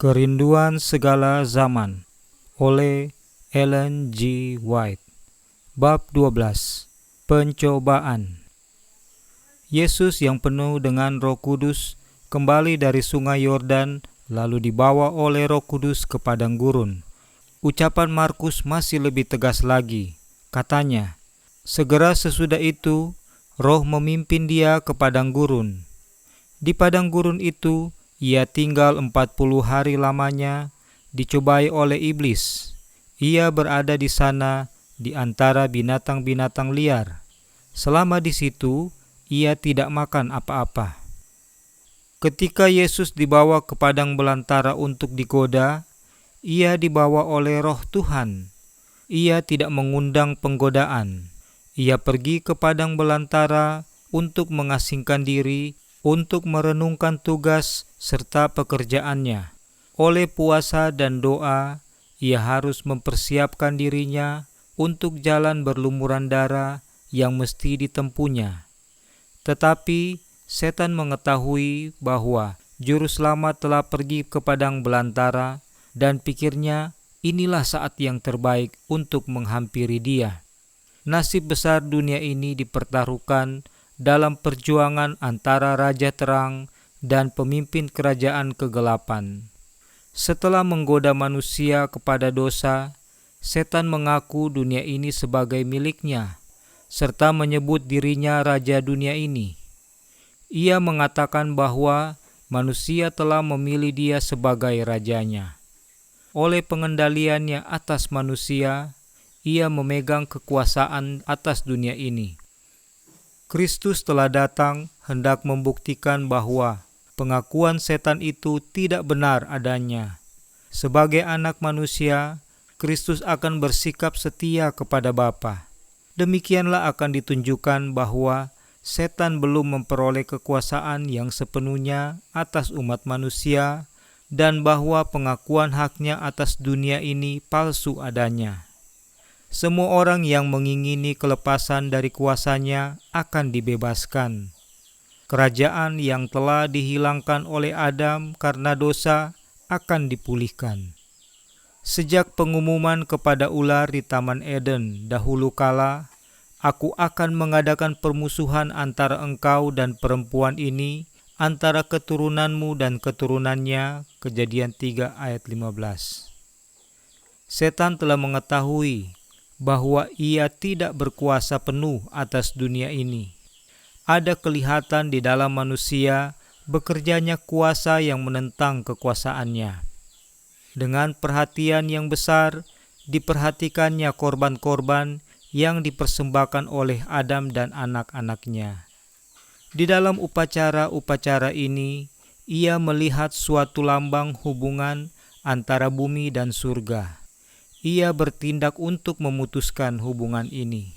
Kerinduan Segala Zaman oleh Ellen G. White. Bab 12. Pencobaan. Yesus yang penuh dengan Roh Kudus kembali dari sungai Yordan lalu dibawa oleh Roh Kudus ke padang gurun. Ucapan Markus masih lebih tegas lagi. Katanya, segera sesudah itu Roh memimpin dia ke padang gurun. Di padang gurun itu ia tinggal 40 hari lamanya, dicobai oleh iblis. Ia berada di sana di antara binatang-binatang liar. Selama di situ, ia tidak makan apa-apa. Ketika Yesus dibawa ke padang belantara untuk digoda, ia dibawa oleh Roh Tuhan. Ia tidak mengundang penggodaan. Ia pergi ke padang belantara untuk mengasingkan diri, untuk merenungkan tugas serta pekerjaannya. Oleh puasa dan doa, ia harus mempersiapkan dirinya untuk jalan berlumuran darah yang mesti ditempuhnya. Tetapi setan mengetahui bahwa juru selamat telah pergi ke padang belantara dan pikirnya inilah saat yang terbaik untuk menghampiri dia. Nasib besar dunia ini dipertaruhkan dalam perjuangan antara raja terang dan pemimpin kerajaan kegelapan. Setelah menggoda manusia kepada dosa, setan mengaku dunia ini sebagai miliknya, serta menyebut dirinya raja dunia ini. Ia mengatakan bahwa manusia telah memilih dia sebagai rajanya. Oleh pengendaliannya atas manusia, ia memegang kekuasaan atas dunia ini. Kristus telah datang hendak membuktikan bahwa pengakuan setan itu tidak benar adanya. Sebagai anak manusia, Kristus akan bersikap setia kepada Bapa. Demikianlah akan ditunjukkan bahwa setan belum memperoleh kekuasaan yang sepenuhnya atas umat manusia dan bahwa pengakuan haknya atas dunia ini palsu adanya. Semua orang yang mengingini kelepasan dari kuasanya akan dibebaskan. Kerajaan yang telah dihilangkan oleh Adam karena dosa akan dipulihkan. Sejak pengumuman kepada ular di Taman Eden dahulu kala, aku akan mengadakan permusuhan antara engkau dan perempuan ini, antara keturunanmu dan keturunannya. Kejadian 3 ayat 15. Setan telah mengetahui bahwa ia tidak berkuasa penuh atas dunia ini. Ada kelihatan di dalam manusia bekerjanya kuasa yang menentang kekuasaannya. Dengan perhatian yang besar, diperhatikannya korban-korban yang dipersembahkan oleh Adam dan anak-anaknya. Di dalam upacara-upacara ini, ia melihat suatu lambang hubungan antara bumi dan surga. Ia bertindak untuk memutuskan hubungan ini.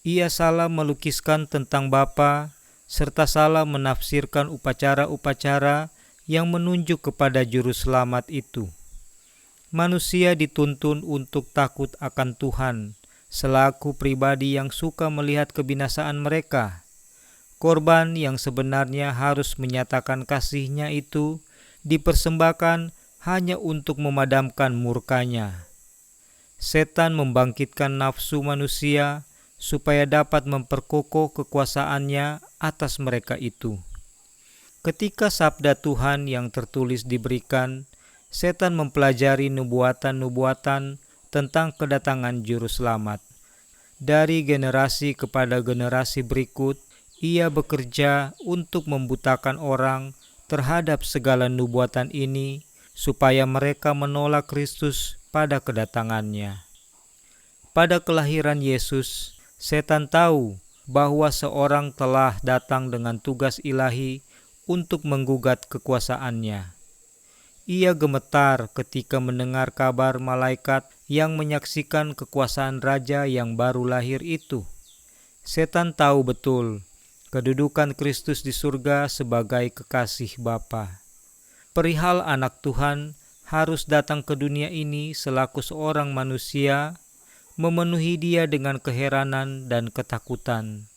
Ia salah melukiskan tentang Bapa, serta salah menafsirkan upacara-upacara yang menunjuk kepada Juru Selamat itu. Manusia dituntun untuk takut akan Tuhan, selaku pribadi yang suka melihat kebinasaan mereka. Korban yang sebenarnya harus menyatakan kasihnya itu dipersembahkan hanya untuk memadamkan murkanya. Setan membangkitkan nafsu manusia supaya dapat memperkokoh kekuasaannya atas mereka itu. Ketika sabda Tuhan yang tertulis diberikan, setan mempelajari nubuatan-nubuatan tentang kedatangan Juru Selamat. Dari generasi kepada generasi berikut, ia bekerja untuk membutakan orang terhadap segala nubuatan ini, supaya mereka menolak Kristus pada kedatangannya. Pada kelahiran Yesus, setan tahu bahwa seorang telah datang dengan tugas ilahi untuk menggugat kekuasaannya. Ia gemetar ketika mendengar kabar malaikat yang menyaksikan kekuasaan raja yang baru lahir itu. Setan tahu betul kedudukan Kristus di surga sebagai kekasih Bapa. Perihal anak Tuhan harus datang ke dunia ini selaku seorang manusia, memenuhi dia dengan keheranan dan ketakutan.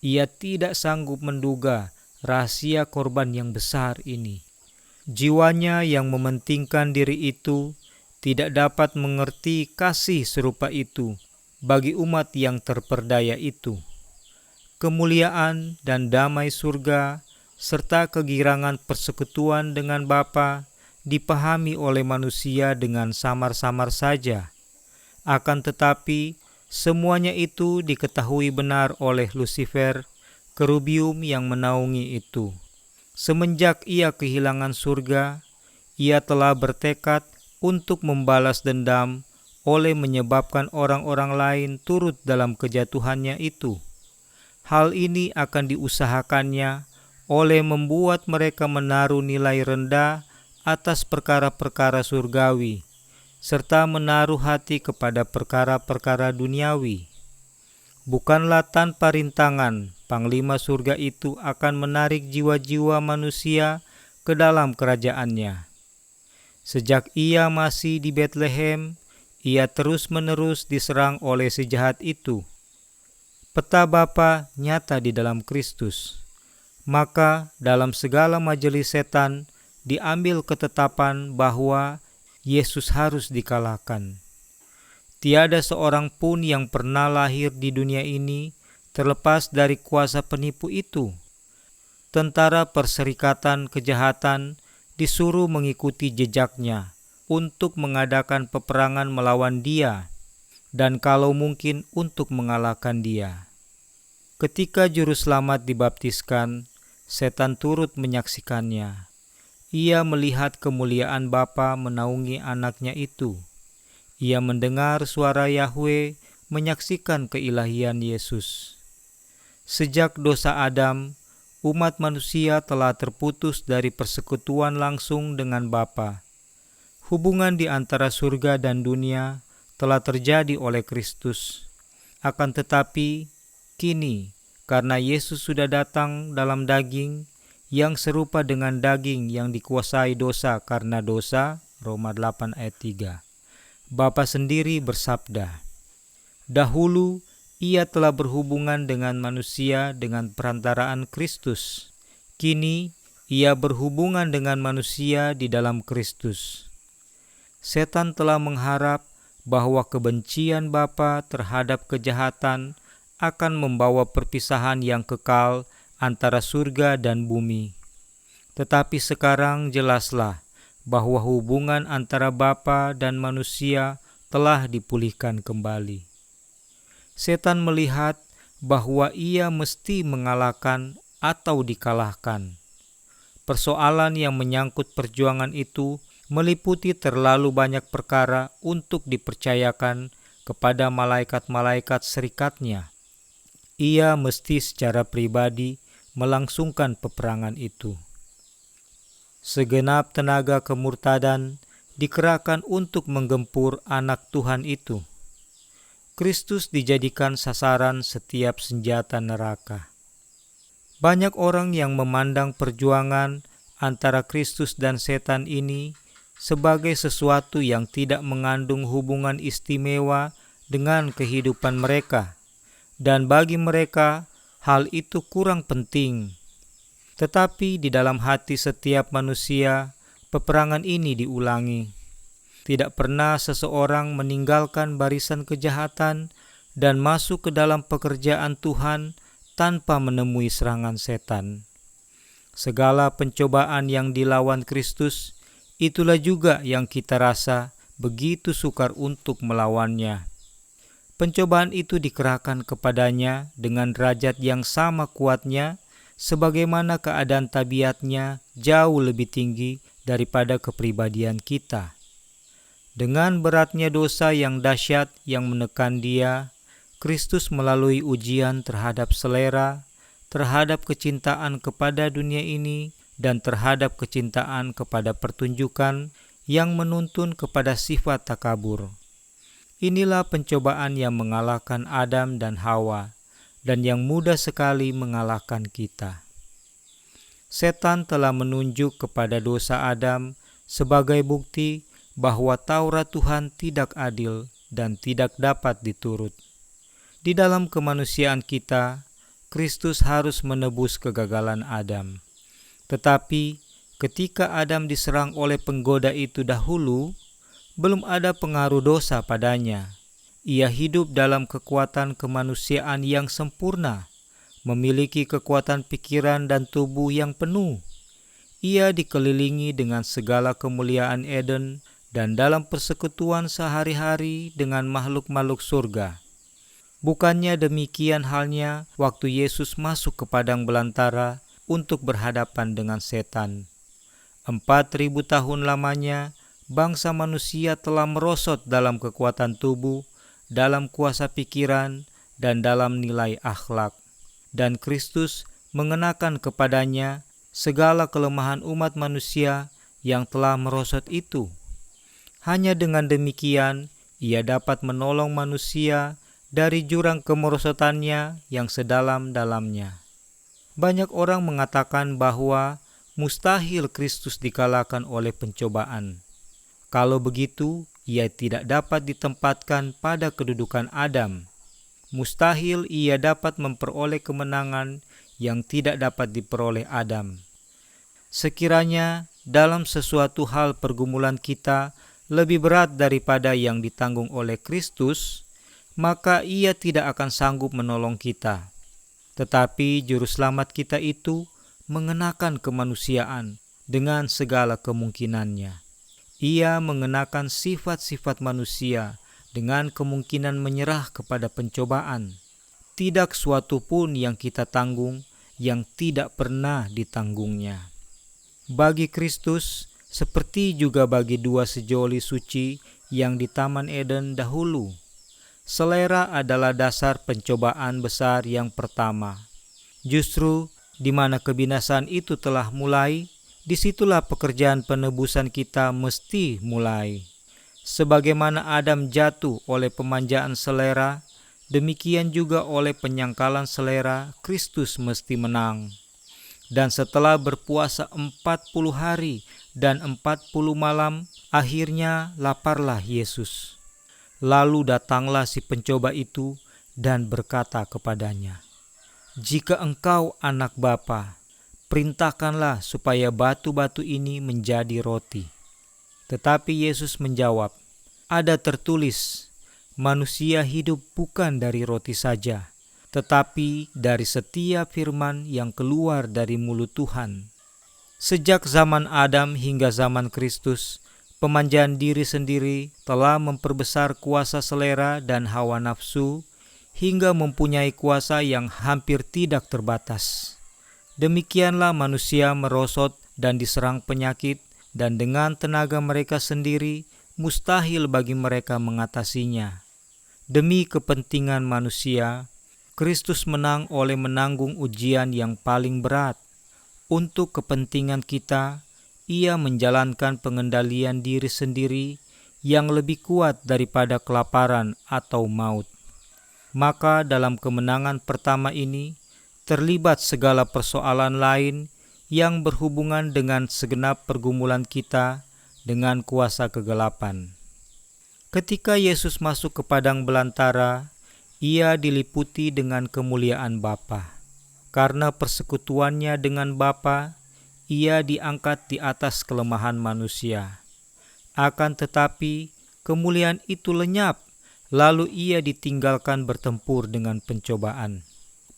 Ia tidak sanggup menduga rahasia korban yang besar ini. Jiwanya yang mementingkan diri itu tidak dapat mengerti kasih serupa itu bagi umat yang terperdaya itu. Kemuliaan dan damai surga serta kegirangan persekutuan dengan Bapa dipahami oleh manusia dengan samar-samar saja. Akan tetapi, semuanya itu diketahui benar oleh Lucifer, kerubium yang menaungi itu. Semenjak ia kehilangan surga, ia telah bertekad untuk membalas dendam oleh menyebabkan orang-orang lain turut dalam kejatuhannya itu. Hal ini akan diusahakannya oleh membuat mereka menaruh nilai rendah atas perkara-perkara surgawi, serta menaruh hati kepada perkara-perkara duniawi. Bukanlah tanpa rintangan Panglima surga itu akan menarik jiwa-jiwa manusia ke dalam kerajaannya. Sejak ia masih di Betlehem, ia terus-menerus diserang oleh si jahat itu. Peta Bapa nyata di dalam Kristus. Maka dalam segala majelis setan diambil ketetapan bahwa Yesus harus dikalahkan. Tiada seorang pun yang pernah lahir di dunia ini terlepas dari kuasa penipu itu. Tentara Perserikatan Kejahatan disuruh mengikuti jejaknya untuk mengadakan peperangan melawan dia, dan kalau mungkin untuk mengalahkan dia. Ketika Juru Selamat dibaptiskan, setan turut menyaksikannya. Ia melihat kemuliaan Bapa menaungi anaknya itu. Ia mendengar suara Yahwe menyaksikan keilahian Yesus. Sejak dosa Adam, umat manusia telah terputus dari persekutuan langsung dengan Bapa. Hubungan di antara surga dan dunia telah terjadi oleh Kristus. Akan tetapi, kini karena Yesus sudah datang dalam daging yang serupa dengan daging yang dikuasai dosa karena dosa, Roma 8 ayat 3. Bapa sendiri bersabda, "Dahulu ia telah berhubungan dengan manusia dengan perantaraan Kristus. Kini ia berhubungan dengan manusia di dalam Kristus." Setan telah mengharap bahwa kebencian Bapa terhadap kejahatan akan membawa perpisahan yang kekal antara surga dan bumi. Tetapi sekarang jelaslah bahwa hubungan antara Bapa dan manusia telah dipulihkan kembali. Setan melihat bahwa ia mesti mengalahkan atau dikalahkan. Persoalan yang menyangkut perjuangan itu meliputi terlalu banyak perkara untuk dipercayakan kepada malaikat-malaikat serikatnya. Ia mesti secara pribadi melangsungkan peperangan itu. Segenap tenaga kemurtadan dikerahkan untuk menggempur anak Tuhan itu. Kristus dijadikan sasaran setiap senjata neraka. Banyak orang yang memandang perjuangan antara Kristus dan setan ini sebagai sesuatu yang tidak mengandung hubungan istimewa dengan kehidupan mereka, dan bagi mereka hal itu kurang penting. Tetapi di dalam hati setiap manusia, peperangan ini diulangi. Tidak pernah seseorang meninggalkan barisan kejahatan dan masuk ke dalam pekerjaan Tuhan tanpa menemui serangan setan. Segala pencobaan yang dilawan Kristus, itulah juga yang kita rasa begitu sukar untuk melawannya. Pencobaan itu dikerahkan kepadanya dengan derajat yang sama kuatnya, sebagaimana keadaan tabiatnya jauh lebih tinggi daripada kepribadian kita. Dengan beratnya dosa yang dahsyat yang menekan dia, Kristus melalui ujian terhadap selera, terhadap kecintaan kepada dunia ini, dan terhadap kecintaan kepada pertunjukan yang menuntun kepada sifat takabur. Inilah pencobaan yang mengalahkan Adam dan Hawa, dan yang mudah sekali mengalahkan kita. Setan telah menunjuk kepada dosa Adam sebagai bukti bahwa Taurat Tuhan tidak adil dan tidak dapat diturut. Di dalam kemanusiaan kita, Kristus harus menebus kegagalan Adam. Tetapi Ketika Adam diserang oleh penggoda itu dahulu, belum ada pengaruh dosa padanya. Ia hidup dalam kekuatan kemanusiaan yang sempurna, memiliki kekuatan pikiran dan tubuh yang penuh. Ia dikelilingi dengan segala kemuliaan Eden dan dalam persekutuan sehari-hari dengan makhluk-makhluk surga. Bukannya demikian halnya waktu Yesus masuk ke padang belantara untuk berhadapan dengan setan. 4.000 tahun lamanya, bangsa manusia telah merosot dalam kekuatan tubuh, dalam kuasa pikiran, dan dalam nilai akhlak. Dan Kristus mengenakan kepadanya segala kelemahan umat manusia yang telah merosot itu. Hanya dengan demikian, ia dapat menolong manusia dari jurang kemerosotannya yang sedalam-dalamnya. Banyak orang mengatakan bahwa mustahil Kristus dikalahkan oleh pencobaan. Kalau begitu, ia tidak dapat ditempatkan pada kedudukan Adam. Mustahil ia dapat memperoleh kemenangan yang tidak dapat diperoleh Adam. Sekiranya dalam sesuatu hal pergumulan kita lebih berat daripada yang ditanggung oleh Kristus, maka ia tidak akan sanggup menolong kita. Tetapi juru selamat kita itu mengenakan kemanusiaan dengan segala kemungkinannya. Ia mengenakan sifat-sifat manusia dengan kemungkinan menyerah kepada pencobaan. Tidak suatu pun yang kita tanggung yang tidak pernah ditanggungnya. Bagi Kristus, seperti juga bagi dua sejoli suci yang di Taman Eden dahulu, selera adalah dasar pencobaan besar yang pertama. Justru di mana kebinasaan itu telah mulai, disitulah pekerjaan penebusan kita mesti mulai. Sebagaimana Adam jatuh oleh pemanjaan selera, demikian juga oleh penyangkalan selera Kristus mesti menang. Dan setelah berpuasa 40 hari dan 40 malam, akhirnya laparlah Yesus. Lalu datanglah si pencoba itu dan berkata kepadanya, "Jika engkau anak Bapa, perintahkanlah supaya batu-batu ini menjadi roti." Tetapi Yesus menjawab, "Ada tertulis, manusia hidup bukan dari roti saja, tetapi dari setiap firman yang keluar dari mulut Tuhan." Sejak zaman Adam hingga zaman Kristus, pemanjaan diri sendiri telah memperbesar kuasa selera dan hawa nafsu hingga mempunyai kuasa yang hampir tidak terbatas. Demikianlah manusia merosot dan diserang penyakit, dan dengan tenaga mereka sendiri mustahil bagi mereka mengatasinya. Demi kepentingan manusia, Kristus menang oleh menanggung ujian yang paling berat. Untuk kepentingan kita, ia menjalankan pengendalian diri sendiri yang lebih kuat daripada kelaparan atau maut. Maka dalam kemenangan pertama ini terlibat segala persoalan lain yang berhubungan dengan segenap pergumulan kita dengan kuasa kegelapan. Ketika Yesus masuk ke padang belantara, ia diliputi dengan kemuliaan Bapa. Karena persekutuannya dengan Bapa, ia diangkat di atas kelemahan manusia. Akan tetapi, kemuliaan itu lenyap, lalu ia ditinggalkan bertempur dengan pencobaan.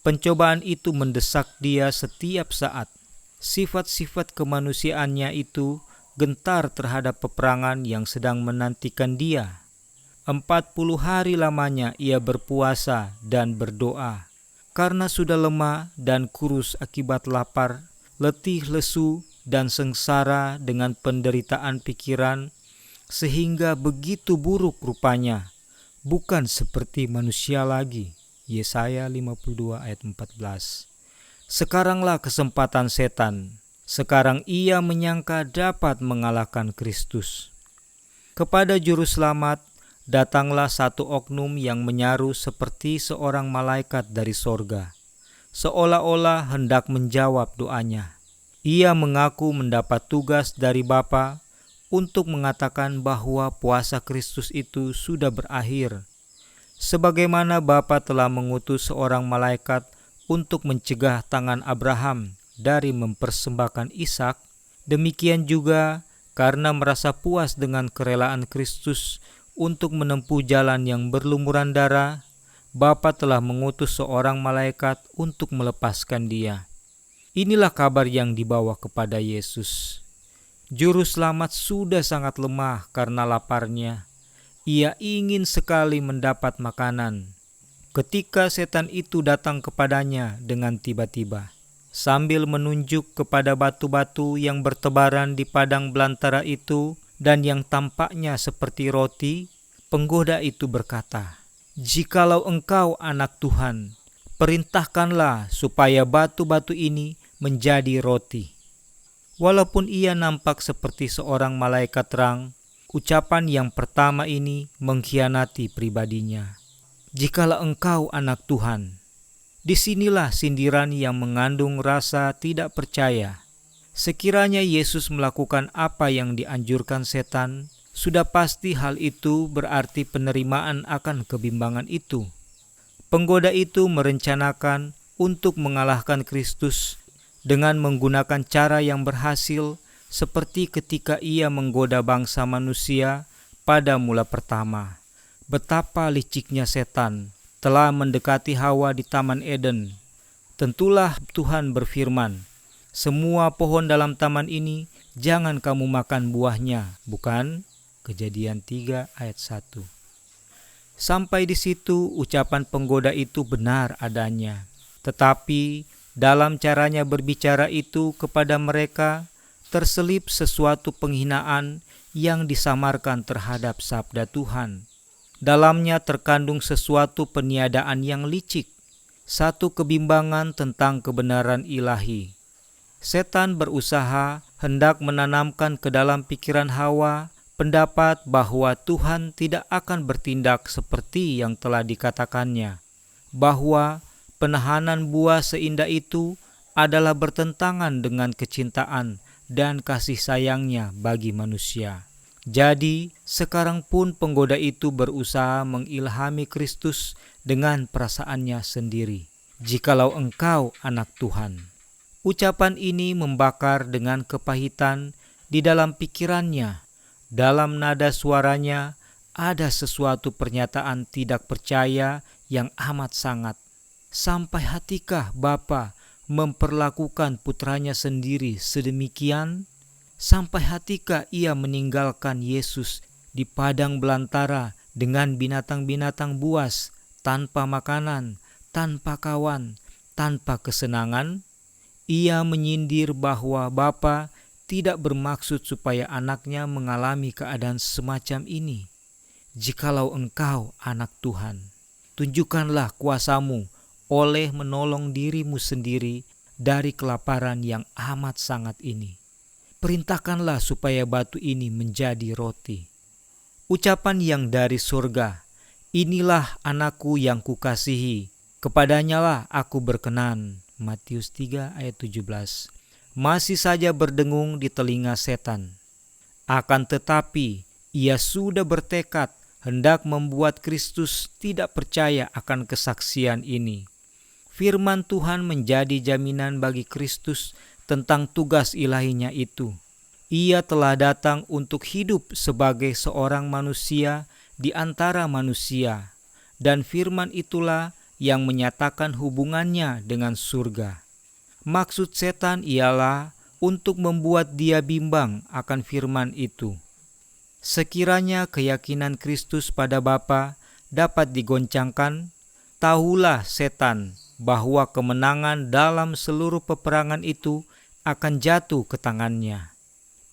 Pencobaan itu mendesak dia setiap saat. Sifat-sifat kemanusiaannya itu gentar terhadap peperangan yang sedang menantikan dia. 40 hari lamanya ia berpuasa dan berdoa. Karena sudah lemah dan kurus akibat lapar, letih lesu dan sengsara dengan penderitaan pikiran, sehingga begitu buruk rupanya, bukan seperti manusia lagi. Yesaya 52 ayat 14. Sekaranglah kesempatan setan. Sekarang ia menyangka dapat mengalahkan Kristus. Kepada juru selamat datanglah satu oknum yang menyaru seperti seorang malaikat dari sorga, seolah-olah hendak menjawab doanya. Ia mengaku mendapat tugas dari Bapa untuk mengatakan bahwa puasa Kristus itu sudah berakhir. Sebagaimana Bapa telah mengutus seorang malaikat untuk mencegah tangan Abraham dari mempersembahkan Ishak, Demikian juga karena merasa puas dengan kerelaan Kristus untuk menempuh jalan yang berlumuran darah, Bapa telah mengutus seorang malaikat untuk melepaskan dia. Inilah kabar yang dibawa kepada Yesus. Juru selamat sudah sangat lemah karena laparnya. Ia ingin sekali mendapat makanan. Ketika setan itu datang kepadanya dengan tiba-tiba, sambil menunjuk kepada batu-batu yang bertebaran di padang belantara itu dan yang tampaknya seperti roti, penggoda itu berkata, "Jikalau engkau anak Tuhan, perintahkanlah supaya batu-batu ini menjadi roti." Walaupun ia nampak seperti seorang malaikat terang, ucapan yang pertama ini mengkhianati pribadinya. "Jikalau engkau anak Tuhan." Disinilah sindiran yang mengandung rasa tidak percaya. Sekiranya Yesus melakukan apa yang dianjurkan setan, sudah pasti hal itu berarti penerimaan akan kebimbangan itu. Penggoda itu merencanakan untuk mengalahkan Kristus dengan menggunakan cara yang berhasil, seperti ketika ia menggoda bangsa manusia pada mula pertama. Betapa liciknya setan telah mendekati Hawa di Taman Eden. Tentulah Tuhan berfirman, "Semua pohon dalam taman ini jangan kamu makan buahnya," bukan? Kejadian 3 ayat 1. Sampai di situ ucapan penggoda itu benar adanya. Tetapi dalam caranya berbicara itu kepada mereka terselip sesuatu penghinaan yang disamarkan terhadap sabda Tuhan. Dalamnya terkandung sesuatu peniadaan yang licik, satu kebimbangan tentang kebenaran ilahi. Setan berusaha hendak menanamkan ke dalam pikiran Hawa pendapat bahwa Tuhan tidak akan bertindak seperti yang telah dikatakannya, bahwa penahanan buah seindah itu adalah bertentangan dengan kecintaan dan kasih sayangnya bagi manusia. Jadi, sekarang pun penggoda itu berusaha mengilhami Kristus dengan perasaannya sendiri. "Jikalau engkau anak Tuhan." Ucapan ini membakar dengan kepahitan di dalam pikirannya. Dalam nada suaranya ada sesuatu pernyataan tidak percaya yang amat sangat. Sampai hatikah Bapa memperlakukan putranya sendiri sedemikian? Sampai hatikah ia meninggalkan Yesus di padang belantara dengan binatang-binatang buas, tanpa makanan, tanpa kawan, tanpa kesenangan? Ia menyindir bahwa Bapa tidak bermaksud supaya anaknya mengalami keadaan semacam ini. "Jikalau engkau anak Tuhan, tunjukkanlah kuasamu oleh menolong dirimu sendiri dari kelaparan yang amat sangat ini. Perintahkanlah supaya batu ini menjadi roti." Ucapan yang dari surga, "Inilah anakku yang kukasihi, kepadanyalah aku berkenan." Matius 3 ayat 17. Masih saja berdengung di telinga setan. Akan tetapi ia sudah bertekad hendak membuat Kristus tidak percaya akan kesaksian ini. Firman Tuhan menjadi jaminan bagi Kristus tentang tugas ilahinya itu. Ia telah datang untuk hidup sebagai seorang manusia di antara manusia, dan firman itulah yang menyatakan hubungannya dengan surga. Maksud setan ialah untuk membuat dia bimbang akan firman itu. Sekiranya keyakinan Kristus pada Bapa dapat digoncangkan, tahulah setan bahwa kemenangan dalam seluruh peperangan itu akan jatuh ke tangannya.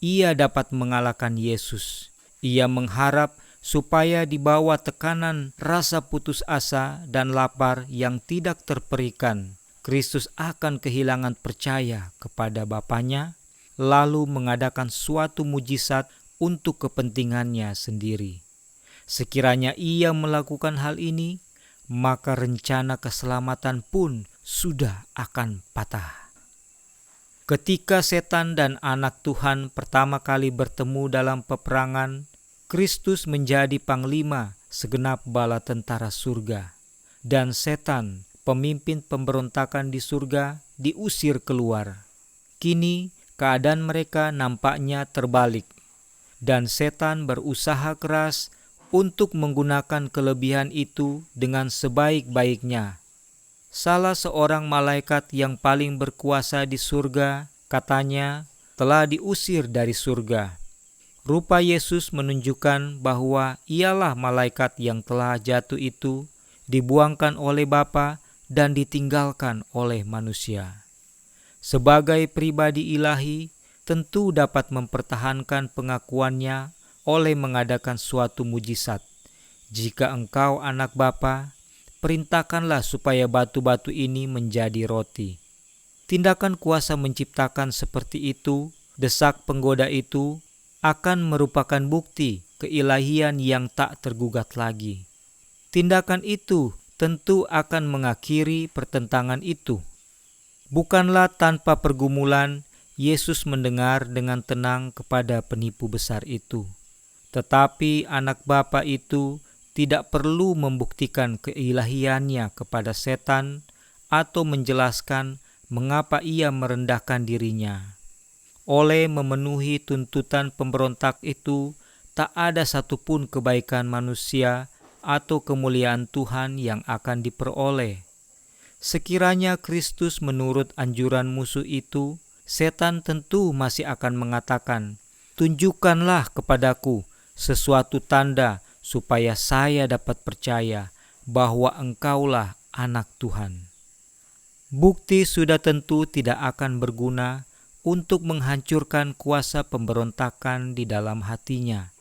Ia dapat mengalahkan Yesus. Ia mengharap supaya di bawah tekanan rasa putus asa dan lapar yang tidak terperikan, Kristus akan kehilangan percaya kepada Bapanya, lalu mengadakan suatu mujizat untuk kepentingannya sendiri. Sekiranya ia melakukan hal ini, maka rencana keselamatan pun sudah akan patah. Ketika setan dan anak Tuhan pertama kali bertemu dalam peperangan, Kristus menjadi panglima segenap bala tentara surga, dan setan, pemimpin pemberontakan di surga, diusir keluar. Kini keadaan mereka nampaknya terbalik, dan setan berusaha keras untuk menggunakan kelebihan itu dengan sebaik-baiknya. Salah seorang malaikat yang paling berkuasa di surga, katanya, telah diusir dari surga. Rupa Yesus menunjukkan bahwa ialah malaikat yang telah jatuh itu dibuangkan oleh Bapa dan ditinggalkan oleh manusia. Sebagai pribadi ilahi, tentu dapat mempertahankan pengakuannya oleh mengadakan suatu mujizat. Jika engkau anak Bapa, perintahkanlah supaya batu-batu ini menjadi roti. Tindakan kuasa menciptakan seperti itu, desak penggoda itu, akan merupakan bukti keilahian yang tak tergugat lagi. Tindakan itu tentu akan mengakhiri pertentangan itu. Bukanlah tanpa pergumulan Yesus mendengar dengan tenang kepada penipu besar itu. Tetapi anak Bapa itu tidak perlu membuktikan keilahiannya kepada setan atau menjelaskan mengapa ia merendahkan dirinya. Oleh memenuhi tuntutan pemberontak itu, tak ada satupun kebaikan manusia atau kemuliaan Tuhan yang akan diperoleh. Sekiranya Kristus menurut anjuran musuh itu, setan tentu masih akan mengatakan, "Tunjukkanlah kepadaku sesuatu tanda supaya saya dapat percaya bahwa engkaulah anak Tuhan." Bukti sudah tentu tidak akan berguna untuk menghancurkan kuasa pemberontakan di dalam hatinya.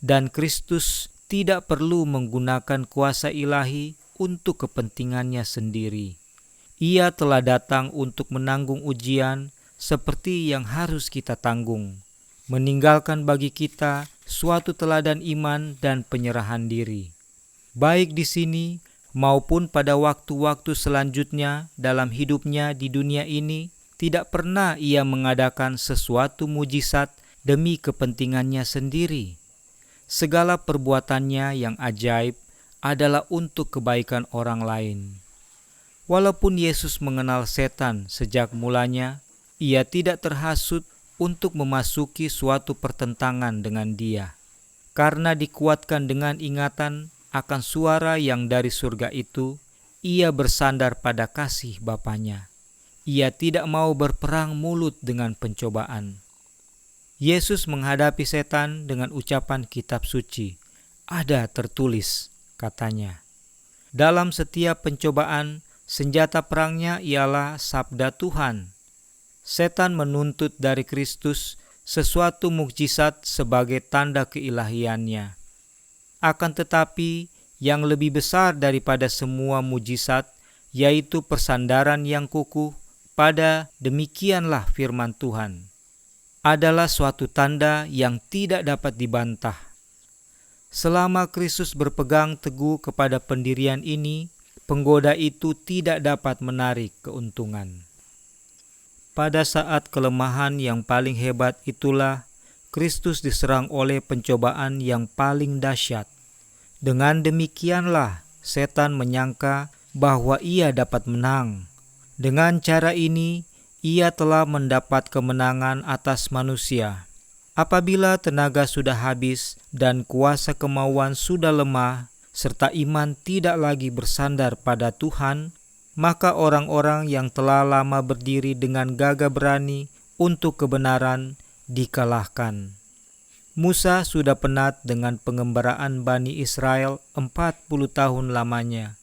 Dan Kristus tidak perlu menggunakan kuasa ilahi untuk kepentingannya sendiri. Ia telah datang untuk menanggung ujian seperti yang harus kita tanggung, meninggalkan bagi kita suatu teladan iman dan penyerahan diri. Baik di sini maupun pada waktu-waktu selanjutnya dalam hidupnya di dunia ini, tidak pernah ia mengadakan sesuatu mujizat demi kepentingannya sendiri. Segala perbuatannya yang ajaib adalah untuk kebaikan orang lain. Walaupun Yesus mengenal setan sejak mulanya, ia tidak terhasut untuk memasuki suatu pertentangan dengan dia. Karena dikuatkan dengan ingatan akan suara yang dari surga itu, ia bersandar pada kasih Bapanya. Ia tidak mau berperang mulut dengan pencobaan. Yesus menghadapi setan dengan ucapan kitab suci. Ada tertulis, katanya. Dalam setiap pencobaan, senjata perangnya ialah sabda Tuhan. Setan menuntut dari Kristus sesuatu mukjizat sebagai tanda keilahiannya. Akan tetapi, yang lebih besar daripada semua mukjizat, yaitu persandaran yang kukuh pada demikianlah firman Tuhan, adalah suatu tanda yang tidak dapat dibantah. Selama Kristus berpegang teguh kepada pendirian ini, penggoda itu tidak dapat menarik keuntungan. Pada saat kelemahan yang paling hebat itulah, Kristus diserang oleh pencobaan yang paling dahsyat. Dengan demikianlah, setan menyangka bahwa ia dapat menang. Dengan cara ini, ia telah mendapat kemenangan atas manusia. Apabila tenaga sudah habis dan kuasa kemauan sudah lemah, serta iman tidak lagi bersandar pada Tuhan, maka orang-orang yang telah lama berdiri dengan gagah berani untuk kebenaran dikalahkan. Musa sudah penat dengan pengembaraan Bani Israel 40 tahun lamanya.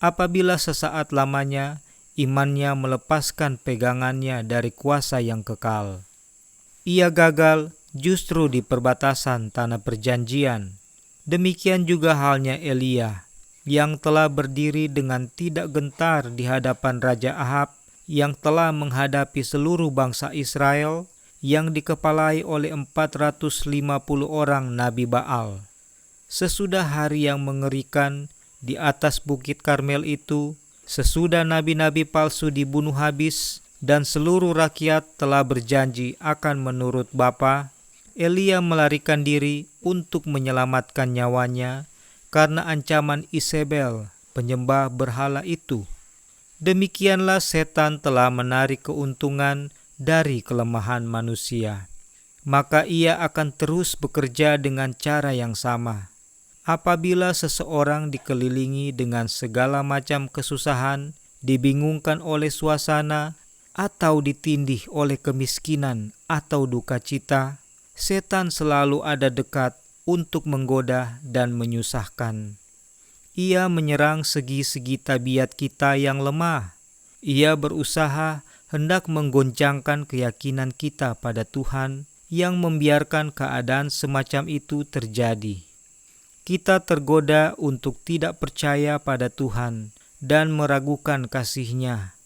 Apabila sesaat lamanya, imannya melepaskan pegangannya dari kuasa yang kekal. Ia gagal justru di perbatasan tanah perjanjian. Demikian juga halnya Elia, yang telah berdiri dengan tidak gentar di hadapan Raja Ahab, yang telah menghadapi seluruh bangsa Israel, yang dikepalai oleh 450 orang Nabi Baal. Sesudah hari yang mengerikan di atas Bukit Karmel itu, sesudah nabi-nabi palsu dibunuh habis dan seluruh rakyat telah berjanji akan menurut Bapa, Elia melarikan diri untuk menyelamatkan nyawanya karena ancaman Isabel, penyembah berhala itu. Demikianlah setan telah menarik keuntungan dari kelemahan manusia, maka ia akan terus bekerja dengan cara yang sama. Apabila seseorang dikelilingi dengan segala macam kesusahan, dibingungkan oleh suasana, atau ditindih oleh kemiskinan atau duka cita, setan selalu ada dekat untuk menggoda dan menyusahkan. Ia menyerang segi-segi tabiat kita yang lemah. Ia berusaha hendak menggoncangkan keyakinan kita pada Tuhan yang membiarkan keadaan semacam itu terjadi. Kita tergoda untuk tidak percaya pada Tuhan dan meragukan kasih-Nya.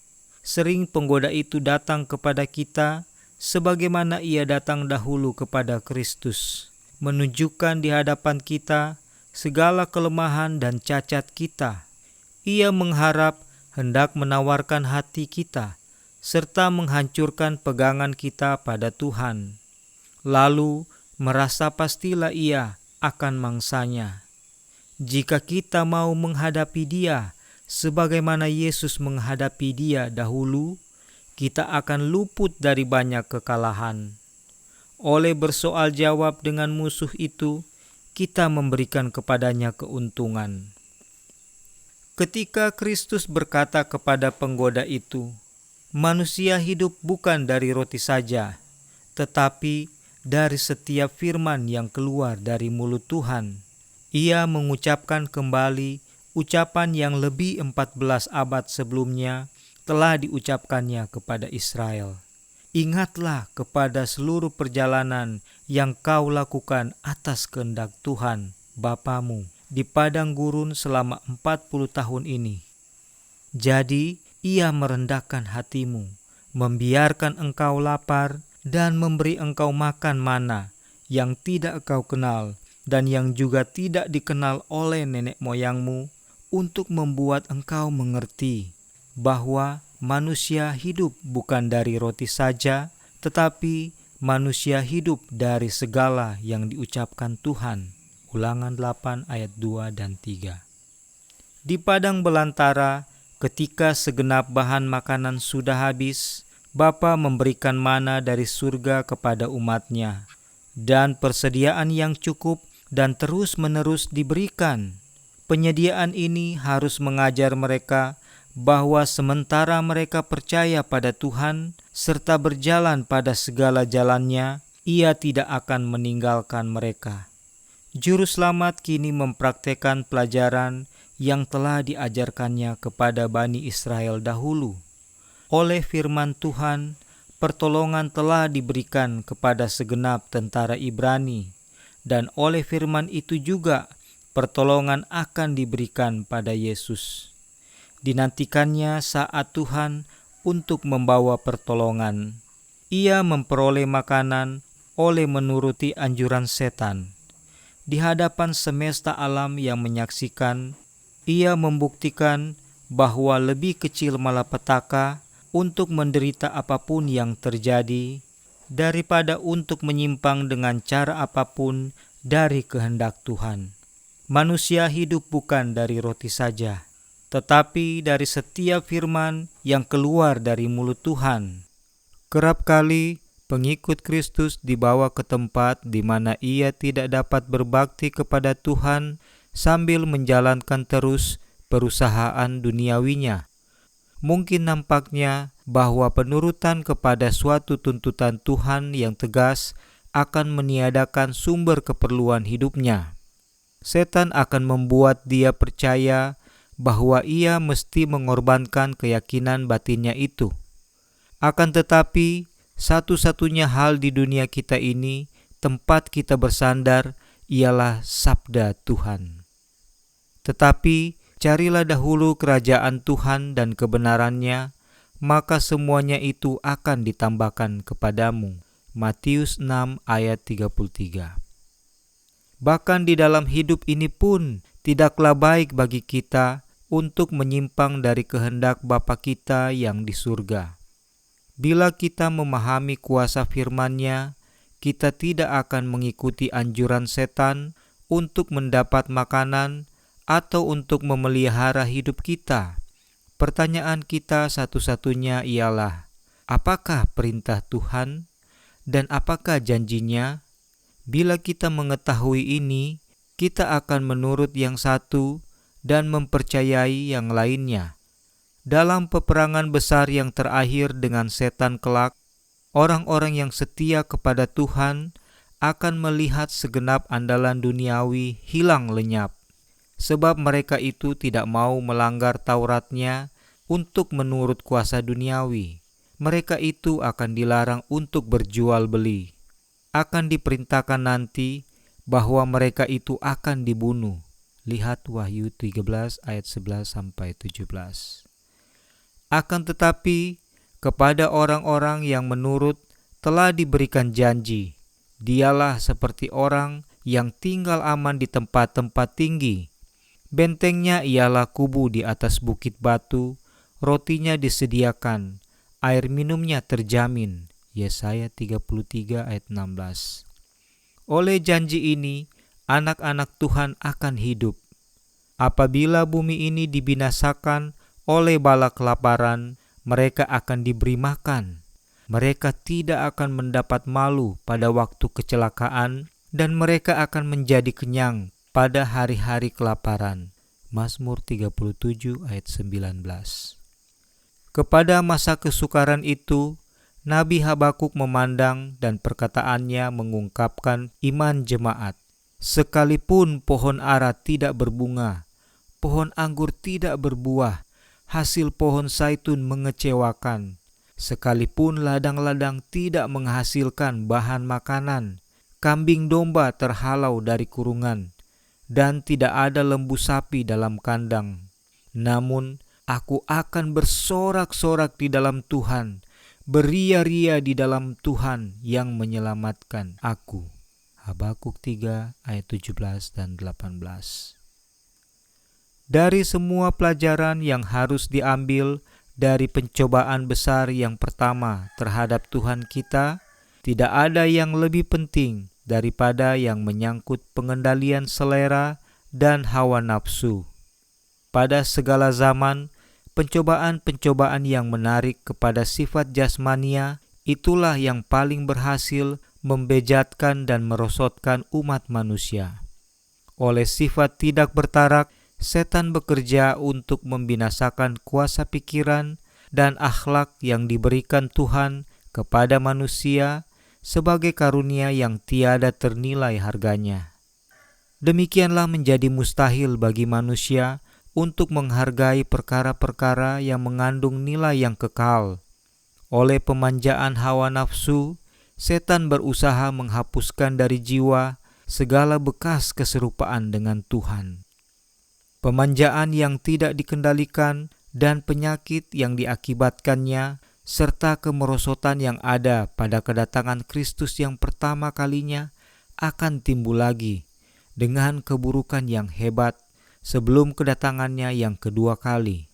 Sering penggoda itu datang kepada kita sebagaimana ia datang dahulu kepada Kristus, menunjukkan di hadapan kita segala kelemahan dan cacat kita. Ia mengharap hendak menawarkan hati kita serta menghancurkan pegangan kita pada Tuhan. Lalu merasa pastilah ia akan mangsanya. Jika kita mau menghadapi dia sebagaimana Yesus menghadapi dia dahulu, kita akan luput dari banyak kekalahan. Oleh bersoal jawab dengan musuh itu, kita memberikan kepadanya keuntungan. Ketika Kristus berkata kepada penggoda itu, "Manusia hidup bukan dari roti saja, tetapi dari setiap firman yang keluar dari mulut Tuhan." Ia mengucapkan kembali ucapan yang lebih 14 abad sebelumnya telah diucapkannya kepada Israel. Ingatlah kepada seluruh perjalanan yang kau lakukan atas kehendak Tuhan, Bapamu, di padang gurun selama 40 tahun ini. Jadi, ia merendahkan hatimu, membiarkan engkau lapar, dan memberi engkau makan mana yang tidak kau kenal dan yang juga tidak dikenal oleh nenek moyangmu, untuk membuat engkau mengerti bahwa manusia hidup bukan dari roti saja, tetapi manusia hidup dari segala yang diucapkan Tuhan. Ulangan 8 ayat 2 dan 3. Di padang belantara, ketika segenap bahan makanan sudah habis, Bapa memberikan mana dari surga kepada umat-Nya, dan persediaan yang cukup dan terus-menerus diberikan. Penyediaan ini harus mengajar mereka bahwa sementara mereka percaya pada Tuhan serta berjalan pada segala jalan-Nya, Ia tidak akan meninggalkan mereka. Juru Selamat kini mempraktekkan pelajaran yang telah diajarkannya kepada Bani Israel dahulu. Oleh firman Tuhan, pertolongan telah diberikan kepada segenap tentara Ibrani, dan oleh firman itu juga pertolongan akan diberikan pada Yesus. Dinantikannya saat Tuhan untuk membawa pertolongan. Ia memperoleh makanan oleh menuruti anjuran setan. Di hadapan semesta alam yang menyaksikan, ia membuktikan bahwa lebih kecil malapetaka untuk menderita apapun yang terjadi daripada untuk menyimpang dengan cara apapun dari kehendak Tuhan. Manusia hidup bukan dari roti saja, tetapi dari setiap firman yang keluar dari mulut Tuhan. Kerap kali pengikut Kristus dibawa ke tempat di mana ia tidak dapat berbakti kepada Tuhan sambil menjalankan terus perusahaan duniawinya. Mungkin nampaknya bahwa penurutan kepada suatu tuntutan Tuhan yang tegas akan meniadakan sumber keperluan hidupnya. Setan akan membuat dia percaya bahwa ia mesti mengorbankan keyakinan batinnya itu. Akan tetapi, satu-satunya hal di dunia kita ini, tempat kita bersandar, ialah sabda Tuhan. Tetapi, carilah dahulu kerajaan Tuhan dan kebenarannya, maka semuanya itu akan ditambahkan kepadamu. Matius 6 ayat 33. Bahkan di dalam hidup ini pun tidaklah baik bagi kita untuk menyimpang dari kehendak Bapa kita yang di surga. Bila kita memahami kuasa firman-Nya, kita tidak akan mengikuti anjuran setan untuk mendapat makanan atau untuk memelihara hidup kita. Pertanyaan kita satu-satunya ialah, Apakah perintah Tuhan dan apakah janjinya? Bila kita mengetahui ini, kita akan menurut yang satu dan mempercayai yang lainnya. Dalam peperangan besar yang terakhir dengan setan kelak, orang-orang yang setia kepada Tuhan akan melihat segenap andalan duniawi hilang lenyap, sebab mereka itu tidak mau melanggar Tauratnya untuk menurut kuasa duniawi. Mereka itu akan dilarang untuk berjual beli. Akan diperintahkan nanti bahwa mereka itu akan dibunuh. Lihat Wahyu 13 ayat 11-17. Akan tetapi, kepada orang-orang yang menurut telah diberikan janji. Dialah seperti orang yang tinggal aman di tempat-tempat tinggi. Bentengnya ialah kubu di atas bukit batu, rotinya disediakan, air minumnya terjamin. Yesaya 33 ayat 16. Oleh janji ini, anak-anak Tuhan akan hidup. Apabila bumi ini dibinasakan oleh bala kelaparan, mereka akan diberi makan. Mereka tidak akan mendapat malu pada waktu kecelakaan, dan mereka akan menjadi kenyang pada hari-hari kelaparan. Mazmur 37 ayat 19. Kepada masa kesukaran itu, Nabi Habakuk memandang dan perkataannya mengungkapkan iman jemaat. Sekalipun pohon ara tidak berbunga, pohon anggur tidak berbuah, hasil pohon zaitun mengecewakan, sekalipun ladang-ladang tidak menghasilkan bahan makanan, kambing domba terhalau dari kurungan, dan tidak ada lembu sapi dalam kandang. Namun, aku akan bersorak-sorak di dalam Tuhan, beria-ria di dalam Tuhan yang menyelamatkan aku. Habakuk 3 ayat 17 dan 18. Dari semua pelajaran yang harus diambil dari pencobaan besar yang pertama terhadap Tuhan kita, tidak ada yang lebih penting daripada yang menyangkut pengendalian selera dan hawa nafsu. Pada segala zaman, pencobaan-pencobaan yang menarik kepada sifat jasmania itulah yang paling berhasil membejatkan dan merosotkan umat manusia. Oleh sifat tidak bertarak, setan bekerja untuk membinasakan kuasa pikiran dan akhlak yang diberikan Tuhan kepada manusia sebagai karunia yang tiada ternilai harganya. Demikianlah menjadi mustahil bagi manusia untuk menghargai perkara-perkara yang mengandung nilai yang kekal. Oleh pemanjaan hawa nafsu, setan berusaha menghapuskan dari jiwa segala bekas keserupaan dengan Tuhan. Pemanjaan yang tidak dikendalikan dan penyakit yang diakibatkannya, serta kemerosotan yang ada pada kedatangan Kristus yang pertama kalinya akan timbul lagi dengan keburukan yang hebat sebelum kedatangannya yang kedua kali.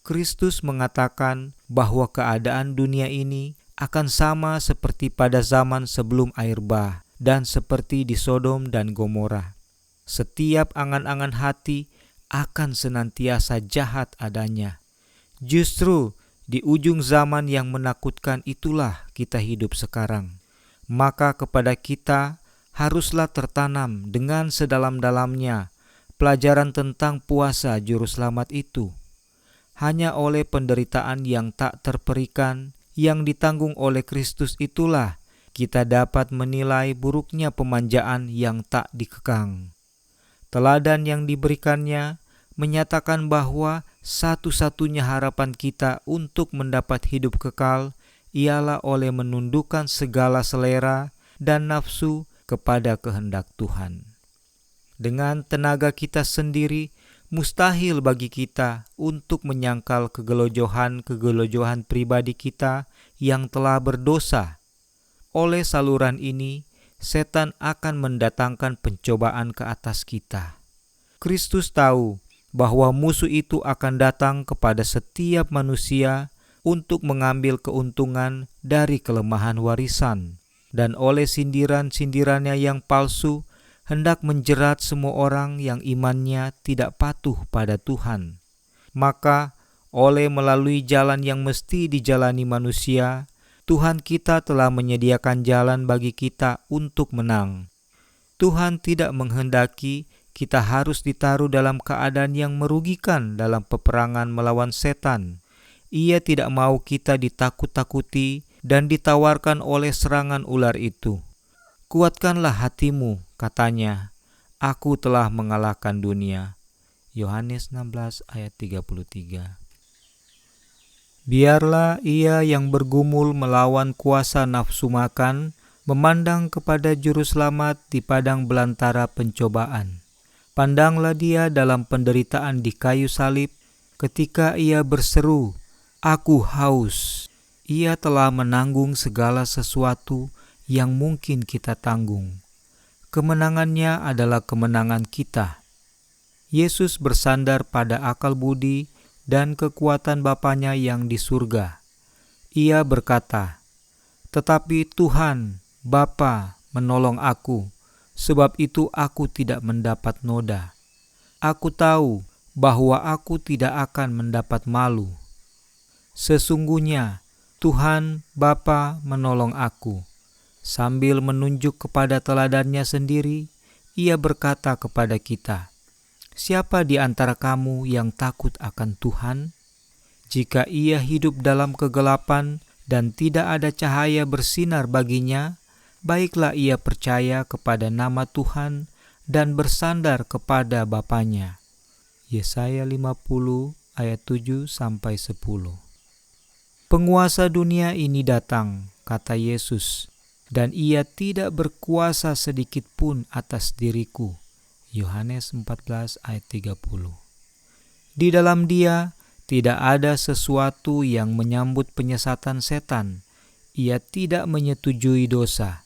Kristus mengatakan bahwa keadaan dunia ini akan sama seperti pada zaman sebelum air bah dan seperti di Sodom dan Gomora. Setiap angan-angan hati akan senantiasa jahat adanya. Justru di ujung zaman yang menakutkan itulah kita hidup sekarang. Maka kepada kita haruslah tertanam dengan sedalam-dalamnya pelajaran tentang puasa juru selamat itu. Hanya oleh penderitaan yang tak terperikan yang ditanggung oleh Kristus itulah kita dapat menilai buruknya pemanjaan yang tak dikekang. Teladan yang diberikannya menyatakan bahwa satu-satunya harapan kita untuk mendapat hidup kekal ialah oleh menundukkan segala selera dan nafsu kepada kehendak Tuhan. Dengan tenaga kita sendiri, mustahil bagi kita untuk menyangkal kegelojohan pribadi kita yang telah berdosa. Oleh saluran ini, setan akan mendatangkan pencobaan ke atas kita. Kristus tahu bahwa musuh itu akan datang kepada setiap manusia untuk mengambil keuntungan dari kelemahan warisan, dan oleh sindiran-sindirannya yang palsu hendak menjerat semua orang yang imannya tidak patuh pada Tuhan. Maka oleh melalui jalan yang mesti dijalani manusia, Tuhan kita telah menyediakan jalan bagi kita untuk menang. Tuhan tidak menghendaki kita harus ditaruh dalam keadaan yang merugikan dalam peperangan melawan setan. Ia tidak mau kita ditakut-takuti dan ditawarkan oleh serangan ular itu. Kuatkanlah hatimu, katanya, aku telah mengalahkan dunia. Yohanes 16 ayat 33. Biarlah ia yang bergumul melawan kuasa nafsu makan, memandang kepada juru selamat di padang belantara pencobaan. Pandanglah dia dalam penderitaan di kayu salib, ketika ia berseru, "Aku haus." Ia telah menanggung segala sesuatu yang mungkin kita tanggung. Kemenangannya adalah kemenangan kita. Yesus bersandar pada akal budi dan kekuatan Bapanya yang di surga. Ia berkata, "Tetapi Tuhan, Bapa, menolong aku, sebab itu aku tidak mendapat noda. Aku tahu bahwa aku tidak akan mendapat malu. Sesungguhnya Tuhan, Bapa, menolong aku." Sambil menunjuk kepada teladannya sendiri, ia berkata kepada kita, "Siapa di antara kamu yang takut akan Tuhan? Jika ia hidup dalam kegelapan dan tidak ada cahaya bersinar baginya, baiklah ia percaya kepada nama Tuhan dan bersandar kepada Bapanya." Yesaya 50 ayat 7-10. Penguasa dunia ini datang, kata Yesus, dan ia tidak berkuasa sedikit pun atas diriku. Yohanes 14 ayat 30. Di dalam dia tidak ada sesuatu yang menyambut penyesatan setan. Ia tidak menyetujui dosa.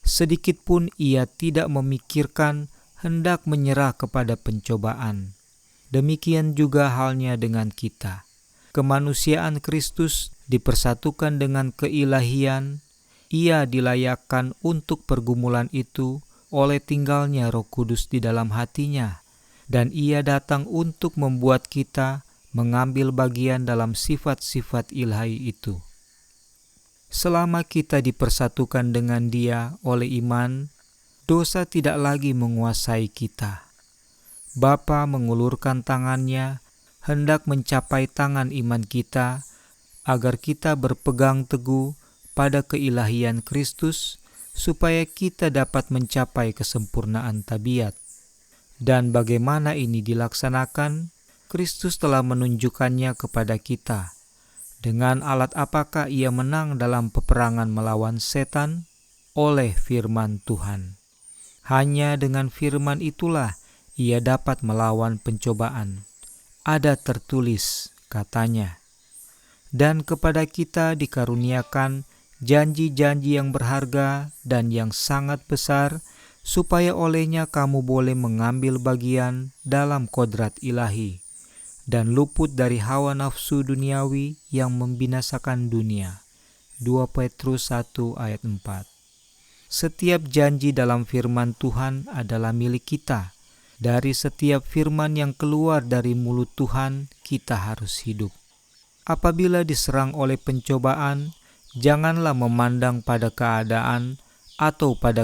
Sedikit pun ia tidak memikirkan hendak menyerah kepada pencobaan. Demikian juga halnya dengan kita. Kemanusiaan Kristus dipersatukan dengan keilahian. Ia dilayakkan untuk pergumulan itu oleh tinggalnya Roh Kudus di dalam hatinya, dan ia datang untuk membuat kita mengambil bagian dalam sifat-sifat ilahi itu. Selama kita dipersatukan dengan Dia oleh iman, dosa tidak lagi menguasai kita. Bapa mengulurkan tangannya hendak mencapai tangan iman kita agar kita berpegang teguh pada keilahian Kristus, supaya kita dapat mencapai kesempurnaan tabiat. Dan bagaimana ini dilaksanakan? Kristus telah menunjukkannya kepada kita. Dengan alat apakah ia menang dalam peperangan melawan setan? Oleh firman Tuhan. Hanya dengan firman itulah ia dapat melawan pencobaan. Ada tertulis, katanya. Dan kepada kita dikaruniakan janji-janji yang berharga dan yang sangat besar, supaya olehnya kamu boleh mengambil bagian dalam kodrat ilahi, dan luput dari hawa nafsu duniawi yang membinasakan dunia. 2 Petrus 1 ayat 4. Setiap janji dalam firman Tuhan adalah milik kita. Dari setiap firman yang keluar dari mulut Tuhan, kita harus hidup. Apabila diserang oleh pencobaan, janganlah memandang pada keadaan atau pada